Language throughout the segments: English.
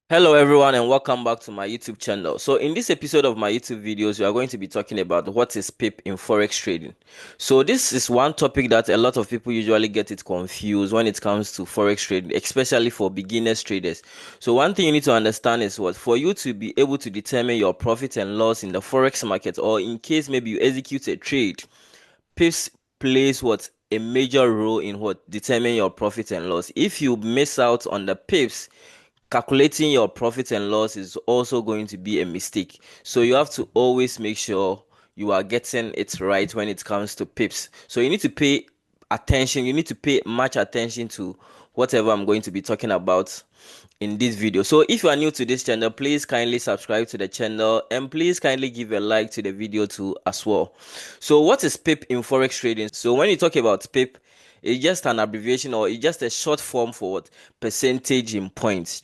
Hello everyone and welcome back to my YouTube channel. So in this episode of my YouTube videos, we are going to be talking about what is PIP in Forex trading. So this is one topic that a lot of people usually get it confused when it comes to Forex trading, especially for beginners traders. So one thing you need to understand is what for you to be able to determine your profit and loss in the Forex market, or in case maybe you execute a trade, PIPs plays what a major role in what determine your profit and loss. If you miss out on the PIPs, calculating your profit and loss is also going to be a mistake. So you have to always make sure you are getting it right when it comes to pips. So you need to pay attention. You need to pay much attention to whatever I'm going to be talking about in this video. So if you are new to this channel, please kindly subscribe to the channel and please kindly give a like to the video too as well. So what is pip in forex trading? So when you talk about pip, it's just an abbreviation, or it's just a short form for what? Percentage in points.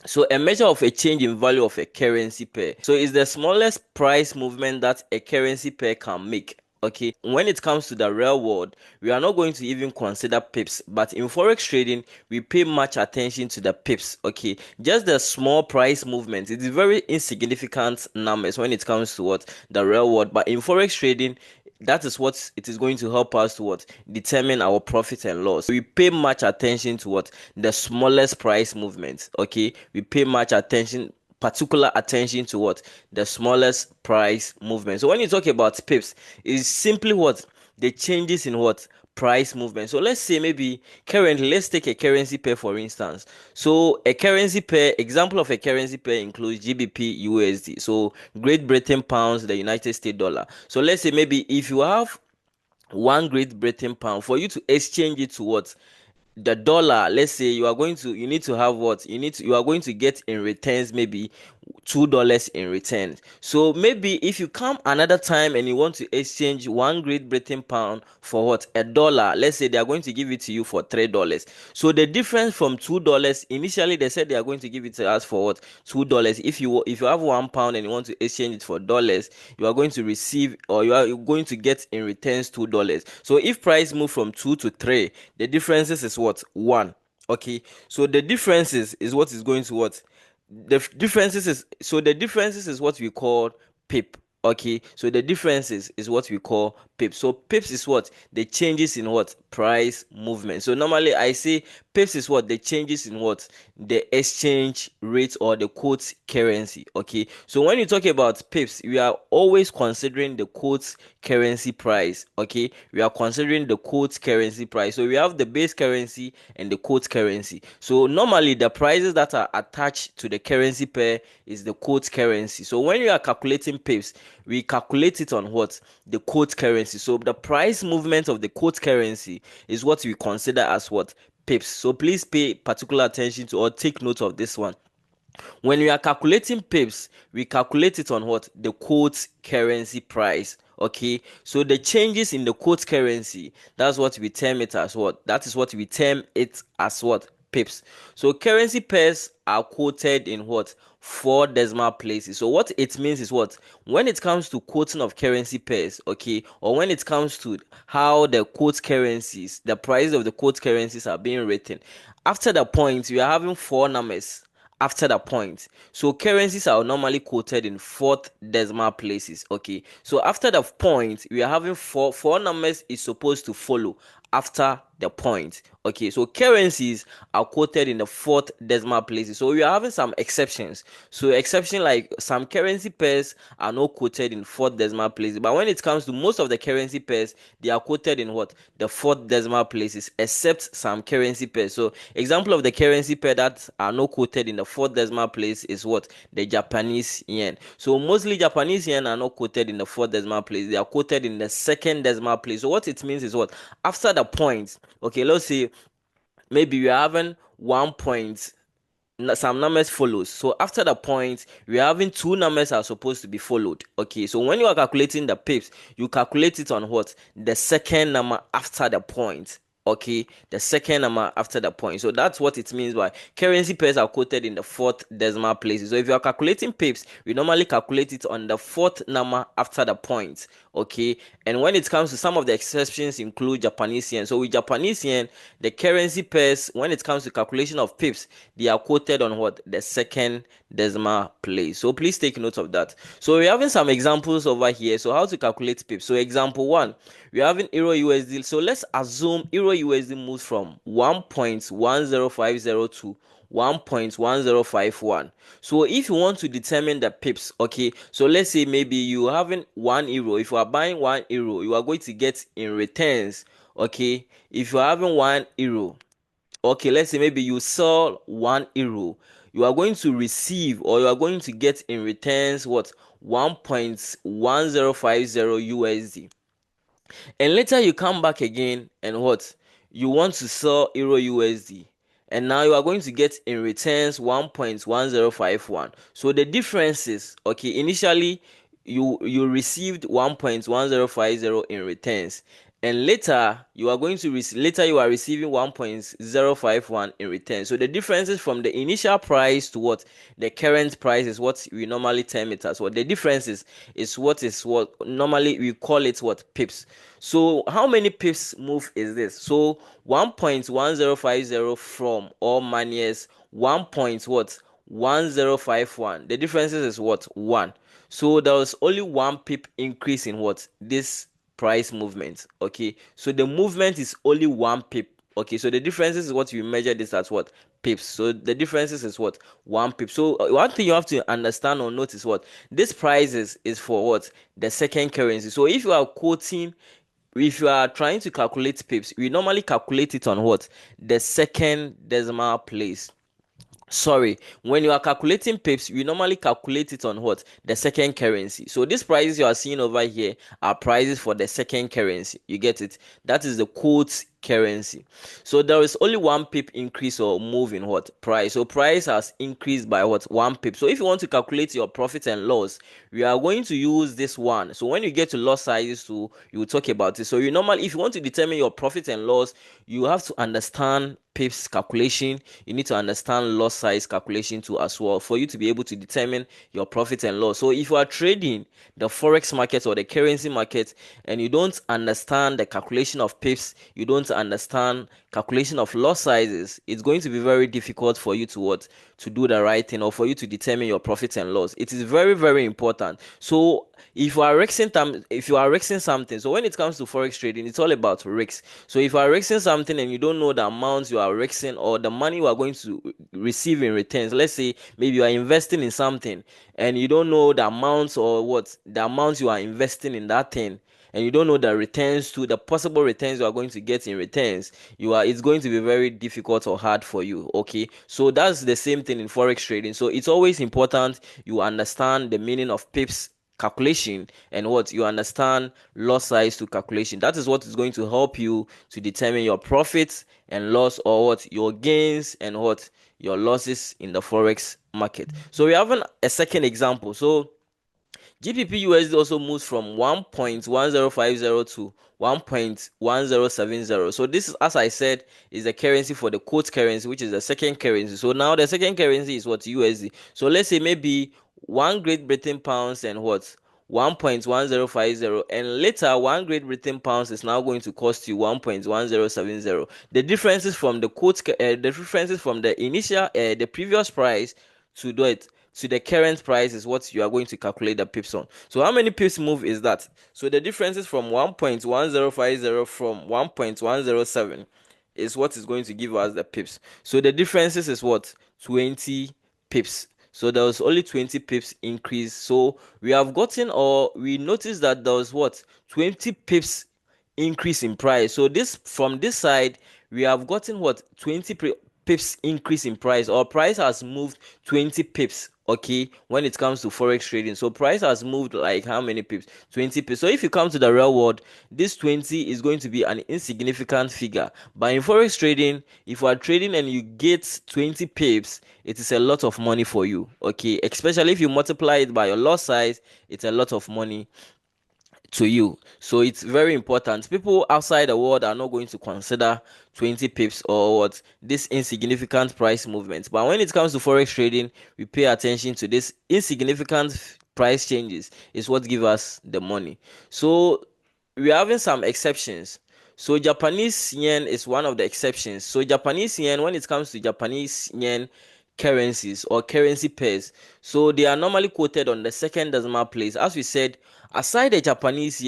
So a measure of a change in value of a currency pair. So it's the smallest price movement that a currency pair can make. Okay, when it comes to the real world, we are not going to even consider pips, but in forex trading, we pay much attention to the pips. Okay, just the small price movement, it is very insignificant numbers when it comes to what the real world, but in forex trading, that is what it is going to help us to what determine our profit and loss. We pay much attention to what the smallest price movements. Okay, we pay much attention, particular attention to what the smallest price movement. So when you talk about pips, it's simply what the changes in what price movement. So let's say maybe currently, let's take a currency pair for instance. So a currency pair, example of a currency pair includes GBP USD. So Great Britain pounds, the United States dollar. So let's say maybe if you have one Great Britain pound, for you to exchange it to what the dollar, let's say you need to have what you are going to get in returns, maybe $2 in return. So maybe if you come another time and you want to exchange one Great Britain pound for what a dollar, let's say they are going to give it to you for $3. So the difference from $2, initially they said they are going to give it to us for what $2. If you have £1 and you want to exchange it for dollars, you are going to receive, or you are going to get in returns $2. So if price move from 2 to 3, the differences is what 1. Okay, so the differences is what is going to what the differences is what we call pip. Okay, so the differences is what we call pips. So pips is what the changes in what price movement. So normally I say pips is what the changes in what the exchange rate or the quote currency. Okay, so when you talk about pips, we are always considering the quote currency price. Okay, we are considering the quote currency price. So we have the base currency and the quote currency. So normally the prices that are attached to the currency pair is the quote currency. So when you are calculating pips, we calculate it on what the quote currency. So the price movement of the quote currency is what we consider as what pips. So please pay particular attention to, or take note of this one. When we are calculating pips, we calculate it on what the quote currency price. Okay, so the changes in the quote currency, that's what we term it as what that is what we term it as what pips. So currency pairs are quoted in what 4 decimal places. So what it means is what when it comes to quoting of currency pairs, okay, or when it comes to how the quote currencies, the prices of the quote currencies are being written, after the point we are having 4 numbers after the point. So currencies are normally quoted in fourth decimal places. Okay, so after the point we are having four numbers is supposed to follow after the point. Okay, so currencies are quoted in the fourth decimal places. So we are having some exceptions. So exception like some currency pairs are not quoted in fourth decimal places, but when it comes to most of the currency pairs, they are quoted in what the fourth decimal places, except some currency pairs. So example of the currency pair that are not quoted in the fourth decimal place is what the Japanese yen. So mostly Japanese yen are not quoted in the fourth decimal place, they are quoted in the second decimal place. So what it means is what after the point, okay, let's say maybe we are having 1 point, some numbers follows. So after the point we are having 2 numbers are supposed to be followed. Okay, so when you are calculating the pips, you calculate it on what the second number after the point. Okay, the second number after the point. So that's what it means by currency pairs are quoted in the fourth decimal place. So if you are calculating pips, we normally calculate it on the fourth number after the point. Okay, and when it comes to some of the exceptions include Japanese yen. So with Japanese yen, the currency pairs, when it comes to calculation of pips, they are quoted on what? The second decimal place. So please take note of that. So we're having some examples over here. So how to calculate pips. So example one, we're having Euro USD. So let's assume Euro USD moves from 1.1050 to 1.1051. So if you want to determine the pips, okay, so let's say maybe you having 1 euro. If you are buying 1 euro, you are going to get in returns, okay, if you are having 1 euro, okay, let's say maybe you sell 1 euro, you are going to receive, or you are going to get in returns what? 1.1050 USD. And later you come back again and what? You want to sell Euro USD. And now you are going to get in returns 1.1051. So the difference is, okay, initially you received 1.1050 in returns, and later you are going to later you are receiving 1.051 in return. So the differences from the initial price to what the current price is what we normally term it as what the differences is what normally we call it what? Pips. So how many pips move is this? So 1.1050 from all manias 1. What? 1051. The differences is what? 1. So there was only 1 pip increase in what? This price movement. Okay, so the movement is only 1 pip. Okay, so the differences is what you measure this as what? Pips. So the differences is what? 1 pip. So one thing you have to understand or notice what? This price is for what? The second currency. So if you are quoting, if you are trying to calculate pips, we normally calculate it on what? The second decimal place. Sorry, when you are calculating pips, we normally calculate it on what? The second currency. So these prices you are seeing over here are prices for the second currency. You get it? That is the quote currency. So there is only 1 pip increase or move in what? Price. So price has increased by what? 1 pip. So if you want to calculate your profit and loss, we are going to use this one. So when you get to loss sizes too, you will talk about it. So you normally, if you want to determine your profit and loss, you have to understand pips calculation. You need to understand loss size calculation too as well for you to be able to determine your profit and loss. So if you are trading the forex market or the currency market and you don't understand the calculation of pips, you don't understand calculation of loss sizes, it's going to be very difficult for you to what? To do the right thing, or for you to determine your profit and loss. It is very, very important. So if you are risking something, so when it comes to forex trading, it's all about risk. So if you are risking something and you don't know the amounts you are risking or the money you are going to receive in returns, let's say maybe you are investing in something and you don't know the amounts or what the amounts you are investing in that thing, and you don't know the returns to the possible returns you are going to get in returns, it's going to be very difficult or hard for you. Okay, so that's the same thing in forex trading. So it's always important you understand the meaning of pips calculation and what you understand loss size to calculation. That is what is going to help you to determine your profits and loss, or what your gains and what your losses in the forex market. So we have a second example. So GBP USD also moves from 1.1050 to 1.1070. So this is, as I said, is the currency for the quote currency, which is the second currency. So now the second currency is what? USD. So let's say maybe 1 Great Britain pounds and what? 1.1050, and later 1 Great Britain pounds is now going to cost you 1.1070. The differences from the quote, the differences from the initial, the previous price to do it to the current price is what you are going to calculate the pips on. So how many pips move is that? So the differences from 1.1050 from 1.107 is what is going to give us the pips. So the differences is what? 20 pips. So there was only 20 pips increase. So we have gotten, or we noticed that there was what? 20 pips increase in price. So this, from this side, we have gotten what? 20 pips increase in price, or price has moved 20 pips. Okay, when it comes to forex trading, so price has moved like how many pips? 20 pips. So if you come to the real world, this 20 is going to be an insignificant figure, but in forex trading, if you are trading and you get 20 pips, it is a lot of money for you. Okay, especially if you multiply it by your lot size, it's a lot of money to you. So it's very important. People outside the world are not going to consider 20 pips or what this insignificant price movement. But when it comes to forex trading, we pay attention to this insignificant price changes is what give us the money. So we're having some exceptions. So Japanese yen is one of the exceptions. So Japanese yen, when it comes to Japanese yen currencies or currency pairs, so they are normally quoted on the second decimal place. As we said, aside the Japanese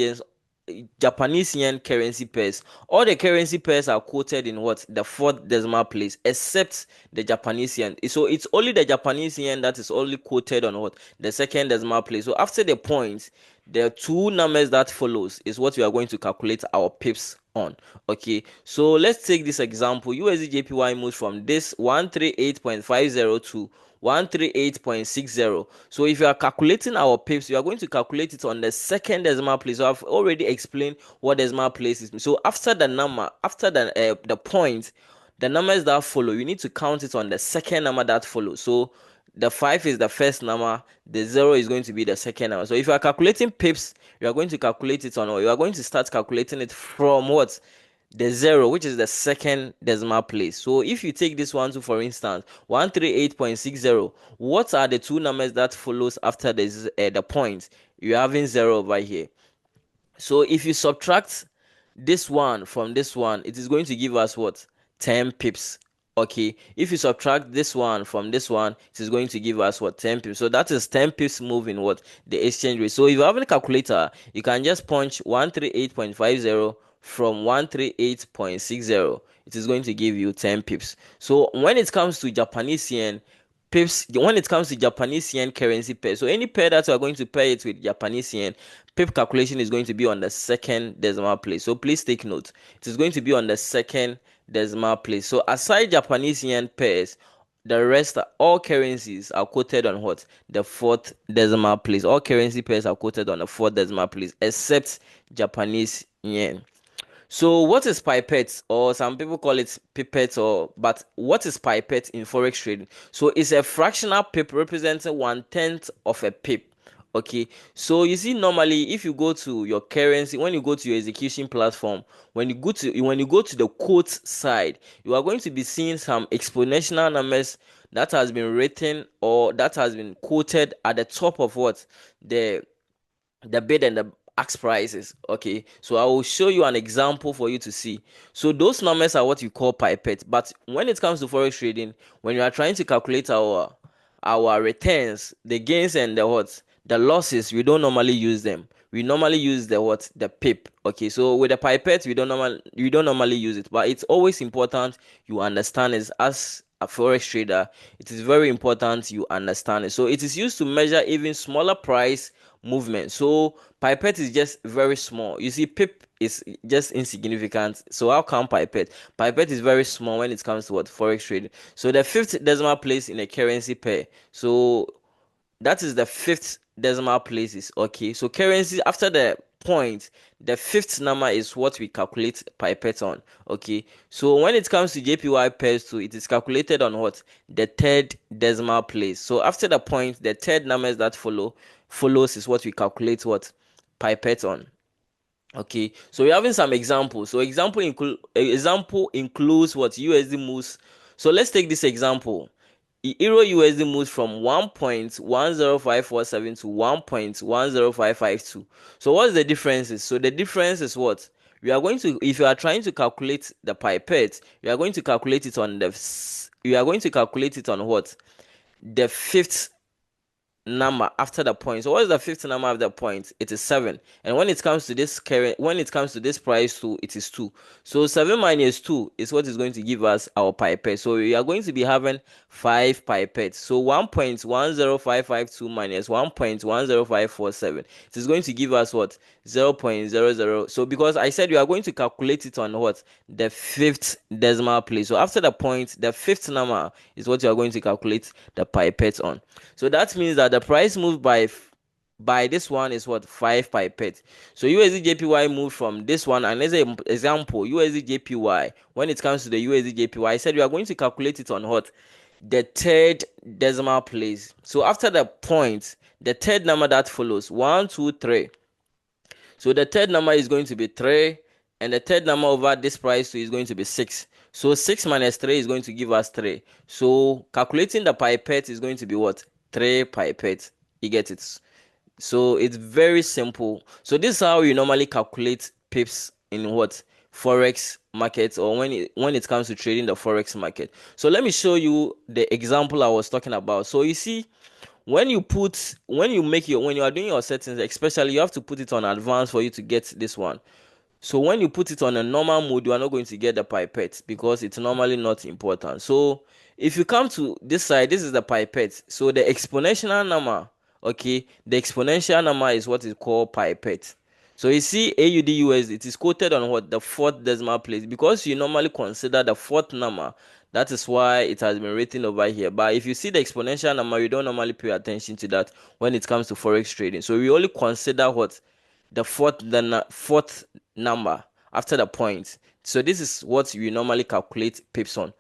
yen currency pairs, all the currency pairs are quoted in what the fourth decimal place, except the Japanese yen. So it's only the Japanese yen that is only quoted on what the second decimal place. So after the point, the two numbers that follows is what we are going to calculate our pips on. Okay, so let's take this example. USD JPY moves from this 138.50 to 138.60. So if you are calculating our pips, you are going to calculate it on the second decimal place. So I've already explained what decimal place is. So after the number, after the point, the numbers that follow, you need to count it on the second number that follows. So the 5 is the first number, the 0 is going to be the second number. So if you are calculating pips, you are going to calculate it on, or you are going to start calculating it from what? The 0, which is the second decimal place. So if you take this one to, for instance, 138.60, what are the two numbers that follows after the point? You're having 0 over here. So if you subtract this one from this one, it is going to give us what? 10 pips. Okay, if you subtract this one from this one, it is going to give us what? 10 pips. So that is 10 pips move in what? The exchange rate. So if you have a calculator, you can just punch 138.50 from 138.60. It is going to give you 10 pips. So when it comes to Japanese yen, pips, when it comes to Japanese yen currency pair, so any pair that you are going to pair it with Japanese yen, pip calculation is going to be on the second decimal place. So please take note, it is going to be on the second decimal place. So aside Japanese yen pairs, the rest are all currencies are quoted on what? The fourth decimal place. All currency pairs are quoted on the fourth decimal place except Japanese yen. So what is pipette, or some people call it pipette, but what is pipette in forex trading? So it's a fractional pip representing 1/10 of a pip. Okay, so you see, normally if you go to your currency, when you go to your execution platform, when you go to the quote side, you are going to be seeing some exponential numbers that has been written or that has been quoted at the top of what the bid and the ask prices. Okay, so I will show you an example for you to see. So those numbers are what you call pipette. But when it comes to forex trading, when you are trying to calculate our returns, the gains and the losses, we don't normally use them. We normally use the pip. Okay, so with the pipette, we don't normally use it, but it's always important you understand it. As a forex trader, it is very important you understand it. So it is used to measure even smaller price movement. So pipette is just very small. You see, pip is just insignificant. So how come pipette? Pipette is very small when it comes to forex trading. So the fifth decimal place in a currency pair. So that is the fifth decimal places. Okay, so currency after the point, the fifth number is what we calculate pipette on. Okay, so when it comes to JPY pairs too, it is calculated on what? The third decimal place. So after the point, the third numbers that follows is what we calculate what? Pipette on. Okay, so we're having some examples. So example includes what? USD moves. So let's take this example. Euro USD moves from 1.10547 to 1.10552. So what's the differences? So the difference is what? We are going to, if you are trying to calculate the pipette, you are going to calculate it on what? The fifth number after the point. So what is the fifth number after the point? It is 7. And when it comes to this price too, it is 2. So 7 minus 2 is what is going to give us our pipette. So we are going to be having 5 pipettes. So 1.10552 minus 1.10547, it is going to give us what? 0.00. So because I said we are going to calculate it on what? The fifth decimal place. So after the point, the fifth number is what you are going to calculate the pipette on. So that means that the price moved by this one is what? 5 pipette. So USD JPY moved from this one, and let's say example USD JPY. When it comes to the USD JPY, I said we are going to calculate it on what? The third decimal place. So after the point, the third number that follows 1, 2, 3. So the third number is going to be 3, and the third number over this price too is going to be 6. So 6 minus 3 is going to give us 3. So calculating the pipette is going to be what? 3 pipette. You get it? So it's very simple. So this is how you normally calculate pips in what? Forex markets, or when it comes to trading the Forex market. So let me show you the example I was talking about. So you see, when you are doing your settings, especially, you have to put it on advanced for you to get this one. So when you put it on a normal mode, you are not going to get the pipette because it's normally not important. So if you come to this side, this is the pipette. So the exponential number, okay, the exponential number is what is called pipette. So you see AUD it is quoted on what? The fourth decimal place, because you normally consider the fourth number. That is why it has been written over here. But if you see the exponential number, you don't normally pay attention to that when it comes to Forex trading. So we only consider what? The fourth number after the point. So this is what we normally calculate pips on.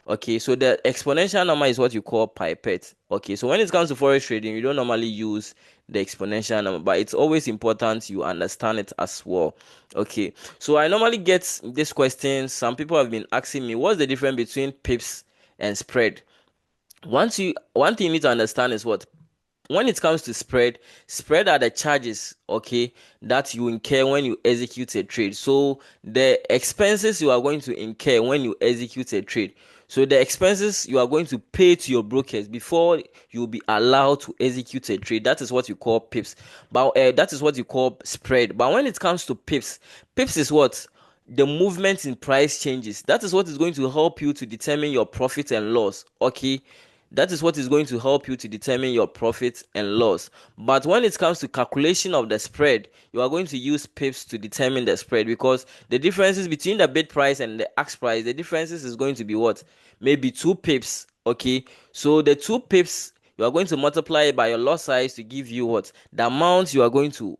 Okay, so the exponential number is what you call pipette. Okay, so when it comes to Forex trading, you don't normally use the exponential number, but it's always important you understand it as well. Okay, so I normally get this question. Some people have been asking me, what's the difference between pips and spread? One thing you need to understand is what? When it comes to spread are the charges, okay, that you incur when you execute a trade. So the expenses you are going to incur when you execute a trade. So the expenses you are going to pay to your brokers before you'll be allowed to execute a trade, that is what you call pips. But that is what you call spread. But when it comes to pips is what? The movement in price changes. That is what is going to help you to determine your profit and loss, okay. That is what is going to help you to determine your profit and loss. But when it comes to calculation of the spread, you are going to use pips to determine the spread, because the differences between the bid price and the ask price, the differences is going to be what? Maybe 2 pips, okay. So the 2 pips, you are going to multiply it by your lot size to give you what? The amount you are going to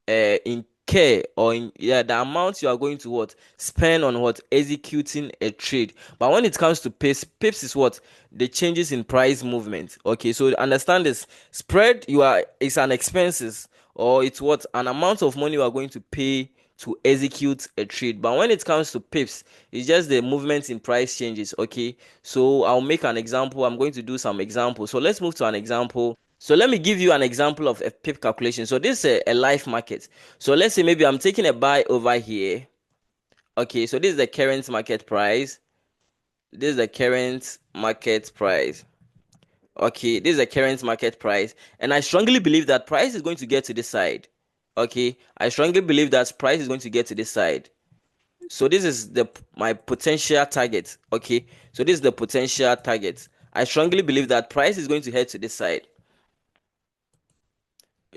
incur, or the amount you are going to what? Spend on what? Executing a trade. But when it comes to pips is what? The changes in price movement. Okay, so understand this. Spread, it's an expenses, or it's what? An amount of money you are going to pay to execute a trade. But when it comes to pips, it's just the movement in price changes. Okay, so I'll make an example. I'm going to do some examples. So let's move to an example. So let me give you an example of a pip calculation. So this is a live market. So let's say maybe I'm taking a buy over here. Okay, so this is the current market price. This is the current market price. Okay, this is the current market price. And I strongly believe that price is going to get to this side. Okay, I strongly believe that price is going to get to this side. So this is my potential target. Okay, so this is the potential target. I strongly believe that price is going to head to this side.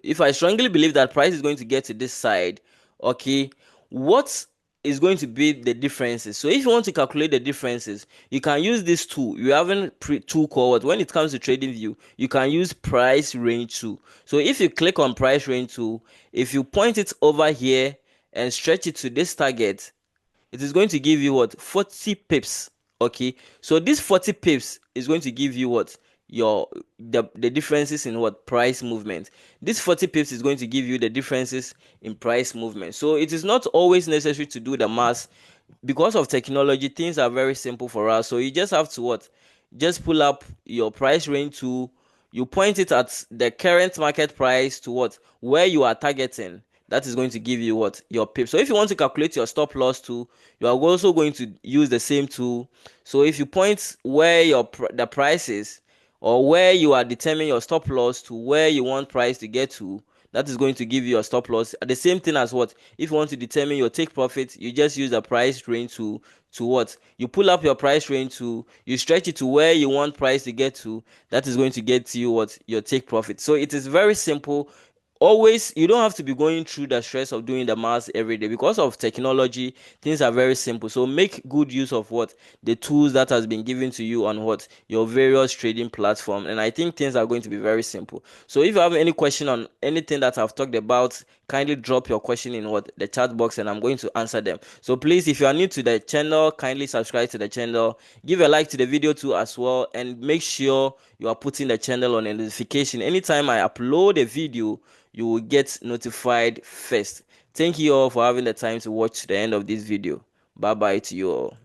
If I strongly believe that price is going to get to this side, okay, what is going to be the differences? So if you want to calculate the differences, you can use this tool. You haven't tool called, when it comes to trading view, you can use price range tool. So if you click on price range tool, if you point it over here and stretch it to this target, it is going to give you what? 40 pips. Okay, so this 40 pips is going to give you what? The differences in what? Price movement. This 40 pips is going to give you the differences in price movement. So it is not always necessary to do the math. Because of technology, things are very simple for us. So you just have to what? Just pull up your price range tool. You point it at the current market price to what? Where you are targeting. That is going to give you what? Your pip. So if you want to calculate your stop loss tool, you are also going to use the same tool. So if you point where the price is, or where you are determining your stop loss to where you want price to get to, that is going to give you a stop loss. The same thing as what? If you want to determine your take profit, you just use the price range to what? You pull up your price range to, you stretch it to where you want price to get to. That is going to get you what? Your take profit. So it is very simple. Always, you don't have to be going through the stress of doing the math every day. Because of technology, things are very simple. So make good use of what? The tools that has been given to you on what? Your various trading platform. And I think things are going to be very simple. So if you have any question on anything that I've talked about, kindly drop your question in what? The chat box, and I'm going to answer them. So please, if you are new to the channel, kindly subscribe to the channel, give a like to the video too as well, and make sure you are putting the channel on a notification. Anytime I upload a video, you will get notified first. Thank you all for having the time to watch to the end of this video. Bye bye to you all.